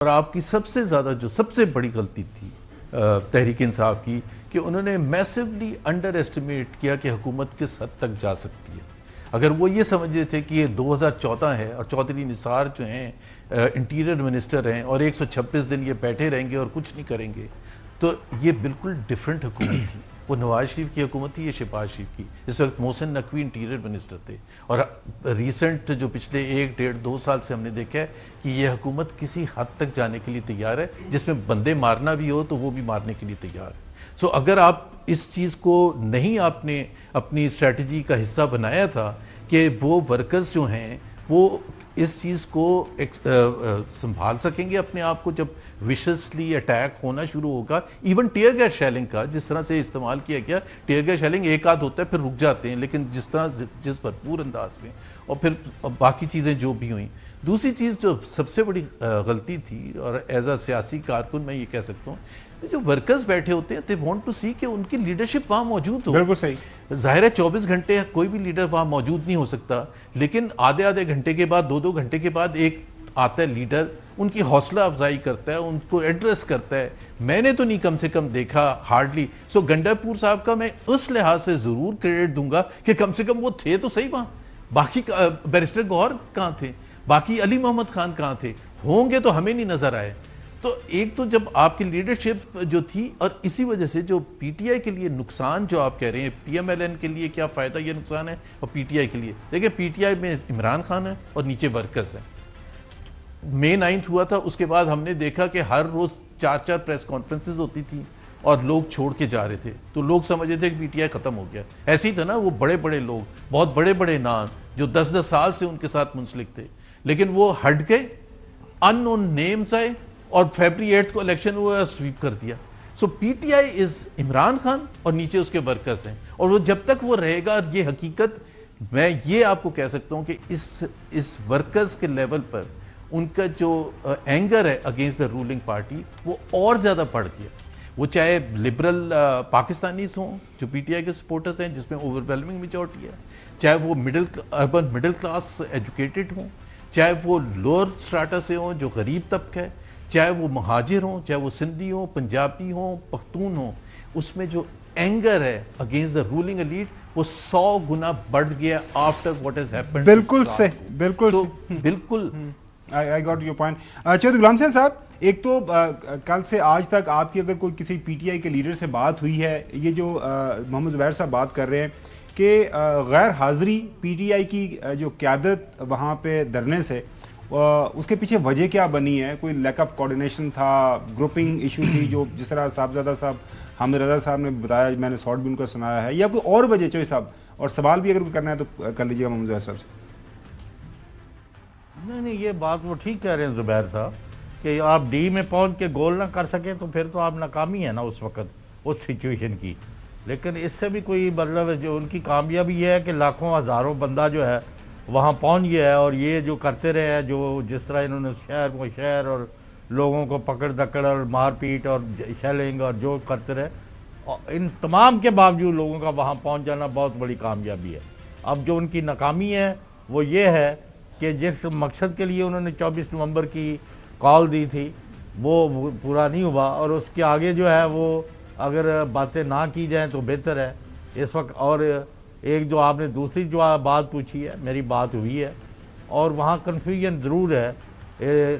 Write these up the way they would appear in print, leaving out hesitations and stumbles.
اور آپ کی سب سے زیادہ جو سب سے بڑی غلطی تھی تحریک انصاف کی کہ انہوں نے میسیولی انڈر ایسٹیمیٹ کیا کہ حکومت کس حد تک جا سکتی ہے. اگر وہ یہ سمجھے تھے کہ یہ 2014 ہے اور چودھری نثار جو ہیں انٹیریئر منسٹر ہیں اور 126 دن یہ بیٹھے رہیں گے اور کچھ نہیں کریں گے, تو یہ بالکل ڈیفرنٹ حکومت تھی. وہ نواز شریف کی حکومت تھی, یہ شہباز شریف کی. اس وقت محسن نقوی انٹیریئر منسٹر تھے. اور ریسنٹ جو پچھلے 1-1.5-2 سال سے ہم نے دیکھا ہے کہ یہ حکومت کسی حد تک جانے کے لیے تیار ہے, جس میں بندے مارنا بھی ہو تو وہ بھی مارنے کے لیے تیار ہے. سو اگر آپ اس چیز کو نہیں آپ نے اپنی اسٹریٹجی کا حصہ بنایا تھا کہ وہ ورکرز جو ہیں وہ اس چیز کو سنبھال سکیں گے اپنے آپ کو, جب وشسلی اٹیک ہونا شروع ہوگا, ایون ٹیئر گیس شیلنگ کا جس طرح سے استعمال کیا گیا, ٹیئر گیس شیلنگ ایک آدھ ہوتا ہے پھر رک جاتے ہیں, لیکن جس بھرپور انداز میں, اور پھر باقی چیزیں جو بھی ہوئیں. دوسری چیز جو سب سے بڑی غلطی تھی, اور ایز اے سیاسی کارکن میں یہ کہہ سکتا ہوں, جو ورکرز بیٹھے ہوتے ہیں they want to see کہ ان کی لیڈرشپ وہاں موجود ہو. بالکل صحیح. ظاہر ہے 24 گھنٹے کوئی بھی لیڈر وہاں موجود نہیں ہو سکتا, لیکن آدھے گھنٹے کے بعد 2 گھنٹے کے بعد ایک آتا ہے لیڈر, ان کی حوصلہ افزائی کرتا ہے, ان کو ایڈریس کرتا ہے. میں نے تو نہیں کم سے کم دیکھا ہارڈلی. سو گنڈاپور صاحب کا میں اس لحاظ سے ضرور کریڈٹ دوں گا کہ کم سے کم وہ تھے تو صحیح وہاں. باقی بیرسٹر گوہر کہاں تھے, باقی علی محمد خان کہاں تھے, ہوں گے تو ہمیں نہیں نظر آئے. تو ایک تو جب آپ کی لیڈرشپ جو تھی, اور اسی وجہ سے جو پی ٹی آئی کے لیے نقصان جو آپ کہہ رہے ہیں, پی ایم ایل این کے لیے کیا فائدہ یہ نقصان ہے, اور پی ٹی آئی کے لیے دیکھیں, پی ٹی آئی میں عمران خان ہے اور نیچے ورکرز ہیں. May 9 ہوا تھا, اس کے بعد ہم نے دیکھا کہ ہر روز 4 پریس کانفرنسز ہوتی تھی اور لوگ چھوڑ کے جا رہے تھے, تو لوگ سمجھے تھے کہ پی ٹی آئی ختم ہو گیا. ایسے ہی تھا نا, وہ بڑے لوگ, بہت بڑے نام جو 10 سال سے ان کے ساتھ منسلک تھے, لیکن وہ ہٹ گئے, ان نون نیمز آئے, اور فیبری 8 کو الیکشن ہوا, سویپ کر دیا. سو پی ٹی آئی از عمران خان اور نیچے اس کے ورکرز ہیں, اور وہ جب تک وہ رہے گا, یہ حقیقت میں یہ آپ کو کہہ سکتا ہوں کہ اس ورکرز کے لیول پر ان کا جو اینگر ہے اگینسٹ دا رولنگ پارٹی وہ اور زیادہ بڑھ گیا. وہ چاہے لبرل پاکستانیز ہوں جو پی ٹی آئی کے سپورٹرز ہیں جس میں اوور ویلمنگ میجورٹی ہے, چاہے وہ اربن مڈل کلاس ایجوکیٹڈ ہوں, چاہے وہ لوور سٹراٹا سے ہوں جو غریب طبقہ ہے, چاہے وہ مہاجر ہوں, چاہے وہ سندھی ہوں, پنجابی ہوں, پختون ہوں, اس میں جو اینگر ہے اگینسٹ دا رولنگ ایلیٹ وہ 100 گنا بڑھ گیا آفٹر واٹ ہیز ہیپنڈ. بالکل صحیح, بالکل I got your point. Chaudhry Ghulam حسین صاحب, ایک تو کل سے آج تک آپ کی اگر کوئی کسی پی ٹی آئی کے لیڈر سے بات ہوئی ہے, یہ جو محمد زبیر صاحب بات کر رہے ہیں کہ غیر حاضری پی ٹی آئی کی جو قیادت وہاں پہ دھرنے سے, اس کے پیچھے وجہ کیا بنی ہے؟ کوئی لیک آف کوارڈینیشن تھا, گروپنگ ایشو تھی, جو جس طرح صاحبزادہ صاحب حامد رضا صاحب نے بتایا, میں نے شارٹ بھی ان کو سنایا ہے, یا کوئی اور وجہ چوہی صاحب؟ اور سوال بھی اگر کوئی کرنا ہے تو کر لیجیے گا محمد زبیر صاحب سے. نہیں, یہ بات وہ ٹھیک کہہ رہے ہیں زبیر صاحب کہ آپ ڈی میں پہنچ کے گول نہ کر سکیں تو پھر تو آپ ناکامی ہے نا اس وقت اس سچویشن کی. لیکن اس سے بھی کوئی مطلب جو ان کی کامیابی یہ ہے کہ لاکھوں ہزاروں بندہ جو ہے وہاں پہنچ گیا ہے, اور یہ جو کرتے رہے ہیں, جو جس طرح انہوں نے شہر اور لوگوں کو پکڑ دکڑ اور مار پیٹ اور شیلنگ اور جو کرتے رہے, ان تمام کے باوجود لوگوں کا وہاں پہنچ جانا بہت بڑی کامیابی ہے. اب جو ان کی ناکامی ہے وہ یہ ہے کہ جس مقصد کے لیے انہوں نے 24 نومبر کی کال دی تھی وہ پورا نہیں ہوا, اور اس کے آگے جو ہے وہ اگر باتیں نہ کی جائیں تو بہتر ہے اس وقت. اور ایک جو آپ نے دوسری جو بات پوچھی ہے, میری بات ہوئی ہے, اور وہاں کنفیوژن ضرور ہے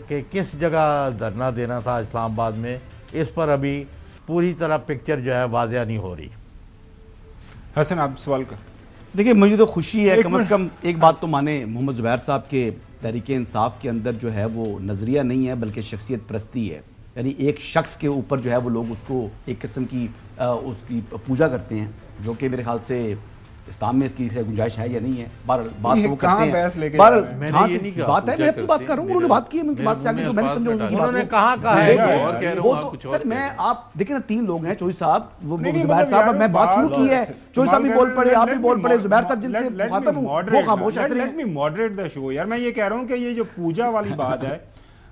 کہ کس جگہ دھرنا دینا تھا اسلام آباد میں, اس پر ابھی پوری طرح پکچر جو ہے واضح نہیں ہو رہی. حسن آپ سوال کر. دیکھیں, مجھے تو خوشی ہے کم از کم ایک بات تو مانے محمد زبیر صاحب کے تحریک انصاف کے اندر جو ہے وہ نظریہ نہیں ہے بلکہ شخصیت پرستی ہے. یعنی ایک شخص کے اوپر جو ہے وہ لوگ اس کو ایک قسم کی اس کی پوجا کرتے ہیں, جو کہ میرے خیال سے اسلام میں اس کی گنجائش ہے یا نہیں ہے. بات تو وہ کرتے ہیں, بات ہے, میں اپنی بات کر رہا ہوں, انہوں نے بات کی ہے, میں بات سے آگے میں نے سمجھا انہوں نے کہاں کہا ہے. سر میں آپ دیکھیں نا, 3 لوگ ہیں, چوہی صاحب, وہ زبیر صاحب, میں بات شروع کی ہے, چوہی صاحب بھی بول پڑے, آپ بھی بول پڑے, زبیر صاحب جن سے مخاطب ہوں وہ خاموش ہے. لیٹ می ماڈریٹ دا شو. یار میں یہ کہہ رہا ہوں کہ یہ جو پوجا والی بات ہے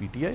PTI,